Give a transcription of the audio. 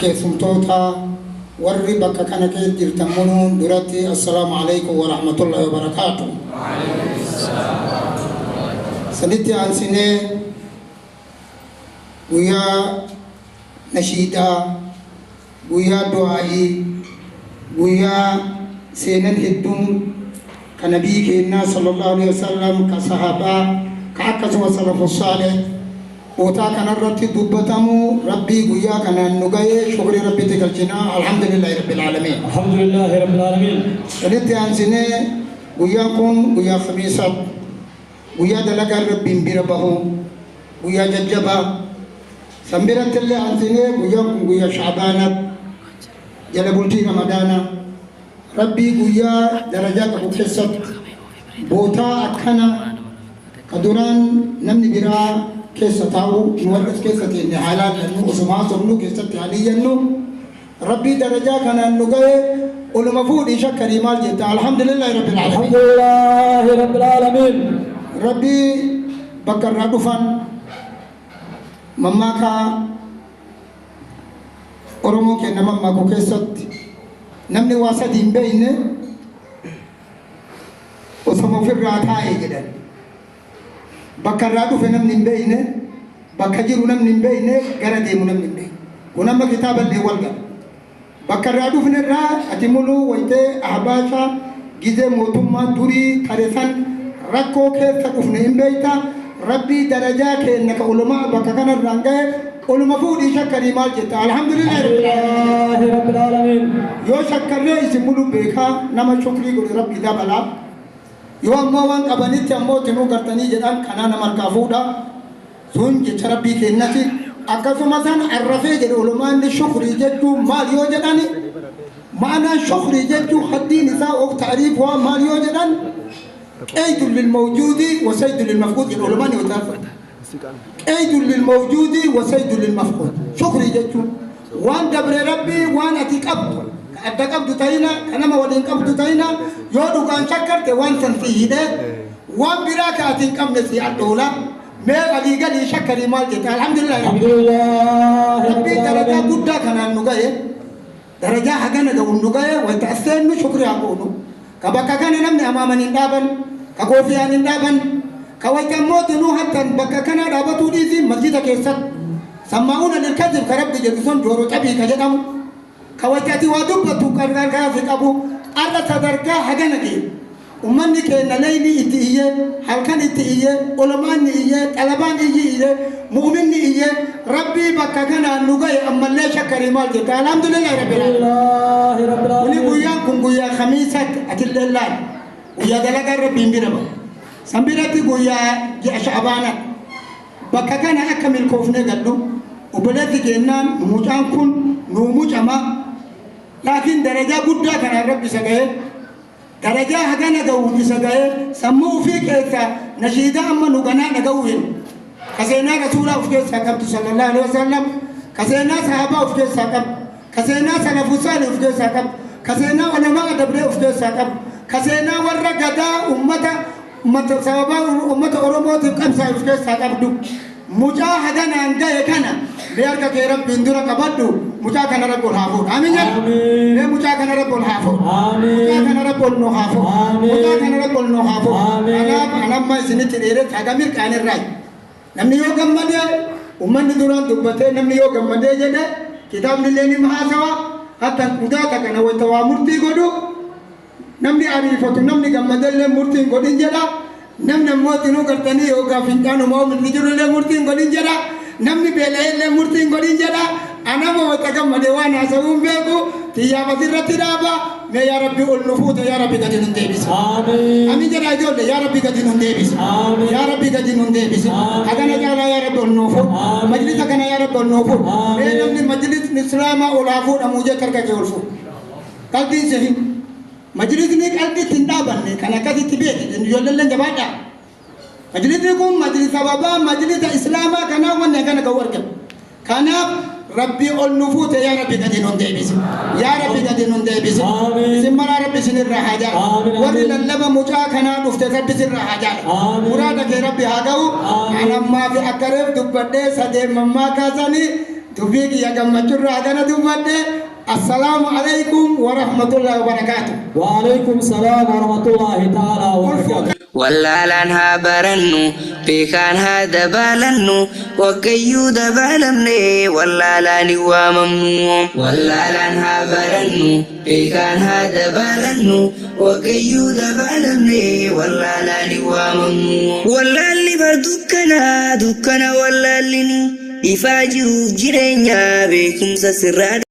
كيسمتوتا warri bakka kana keessa jirtan duratti assalamu alaykum wa rahmatullahi wa barakatuh. Sanitti ansine guyyaa nashiida guyyaa du'aa'i guyyaa seenan hedduun ka nabii keenya sallallahu alaihi wasallam ka sahabaa ka akkasuma salafus saalih Ota kanarratti dubbatamu Rabbi guyyaa kanaan nu ga'e shukri Rabbitti galchina alhamdulillahi rabbil alamin. Alhamdulillahi rabbil alamin. Sanitti aansine guyyaa kun guyyaa khamiisaat guyyaa dalagaa Rabbiin bira bahu guyyaa jajjabaa sanbiratti illee aansine guyyaa kun guyyaa shaabaanaat jala bultii ramadaana Rabbi guyyaa darajaa qabu keessatti bootaa akkana ka duraan namni biraa كيسة تاو نورس كيسة إن حالات إنه أسماء سمنو كيسة حاليا إنه ربي درجة كان إنه جاي ولمفروض يشكر كريمال جدا الحمد لله رب العالمين. الحمد لله رب العالمين. ربي بكر ردفن مما كا أرمو كنا مما كو كيسة نمني واسد بينه أسماء في الراتاي جدا. Bakka dhufe namni hin beekne bakka jiru namni hin beekne gara deemu namni hin beekne kun amma kitaaballee wal gala bakka dhufne irraa ati muluu wayitee ahbaasha gizee mootummaa durii taresan rakkoo keessa dhufne hin beekta rabbii darajaa kenna ka ulamaa bakka kanarraan ga'e ulama fuudhii shakkarii maal jetta alhamdulillahi rabbil alamin yoo shakkarree isin muluu beekaa nama shukrii godhe rabbii dabalaa yoo ammoo waan qabanitti ammoo tinuu gartanii jedhan kanaa nama harkaa fuudha sun jecha rabbii kennati akkasuma san arrafee jedhe ulumaanni shukrii jechuu maal yoo jedhani maanaa shukrii jechuu haddiin isaa of ta'ariif waa maal yoo jedhan qeydun lilmawjuudi wa saydun lilmafquud jedhe ulumaanni yoo taarfata qeydun lilmawjuudi wa saydun lilmafquud shukrii jechuu waan dabre rabbii waan ati qabdu adda qabdu ta'ina kanama waliin qabdu ta'ina yoo dhugaan shakkarte waan san fiide waan biraa ka ati hin qabne si addoola mee walii galii shakkarii maal jette alhamdulillah rabbii darajaa guddaa kanaan nu ga'e darajaa hagana ga'uun nu ga'e wanta asseennu shukrii haa goonu ka bakka kana namni amaaman hin dhaaban ka koofiyaan hin dhaaban ka wayta mootinuu hattan bakka kana dhaabatuu dhiisi masjida keessatti sammaa'uuna lilkazib ka rabbi jedhu sun jooroo cabii ka jedhamu كوجاتي ودبتو كرغان كافي كابو على تدرجة هجنكي ومني كنا ليلي إتيه هلكن إتيه علماء إيه طلبان إيه مؤمن إيه ربي بكنا نوجي أما لا شكر مال جت الحمد لله رب العالمين ونقوليا كونقوليا خميسة أكيد الله ويا دلك ربي بيرما سامبيرتي قوليا شعبانا بكنا أكمل كوفنا قدو وبلاتي كنا نموجان كون نموجما لكن درجة قدرة كان ربي سجاه درجة هجنا جوه سجاه سموه فيك إذا نشيدا أما نجنا نجوهن كسينا رسولا وفيك سكب صلى الله عليه وسلم كسينا صحابة وفيك سكب كسينا سلفوسال وفيك سكب كسينا علماء دبر وفيك سكب كسينا ورجدا أمة صحابة أمة أوروبا تكم سافيك سكب دو مجاهدنا عند يكنا بيارك كيرب بندورا كبدو مجاهدنا رب الحافظ آمين يا مجاهدنا رب الحافظ مجاهدنا رب النحافظ مجاهدنا رب النحافظ أنا ما سنت إيرت هذا كان الرأي نمني يوم مدة ومن دوران دبته نمني يوم مدة جدا كتاب نلني محاسبة حتى كذا كنا ويتوا مرتي قدو نمني عارفة نمني كم مدة مرتي قدين جدا namni mootinuu gartanii yookaan fincaanu moomin jirullee murtiin godhin jedha namni beela'ellee murtiin godhin jedha anama wata gammadee waan haasawuun beeku xiyyaaf asirratti dhaaba mee yaa rabbi ol nu fuute yaa rabbi gadi nun deebisa amin jedha ijoollee yaa rabbi gadi nun deebisa yaa rabbi gadi nun deebisa hagana caalaa yaa rabbi ol nuu fuut majlisa kana yaa rabbi ol nuu fuut mee namni majlisni islaamaa olaa fuudhamuu jetta harka kee ol fuut qalbiin sehin majlisni qalbii tindaabanne kana akkasitti beeki ijoolleen jabaadha majlisni kun majlisa babaa majlisa islaamaa kanaa wanne kana ga'u argamu kanaaf ربي النفوت يا ربي قد نندبس يا ربي قد نندبس آمين. سمنا ربي سن الرحاجة آمين. ولنا اللبا مجاكنا نفت ربي سن الرحاجة آمين. مرادك يا ربي هاجو آمين. أنا ما في أكرم دبدة سدي مما كاسني تبيك يا جماعة الرحاجة دبدة السلام عليكم ورحمة الله وبركاته. وعليكم السلام ورحمة الله تعالى وبركاته. wallaalanhaa barannu beekaanhaa dabaalannu waggayyuu dabaalamne wallaalaani waamamnu wallaalanhaa barannu beekaanhaa dabaalannu waggayyuu dabaalamne wallaalaani waamamnu wallaalli bar dukkana wallaallini ifaa jiruuf jireenya beekumsa sirraa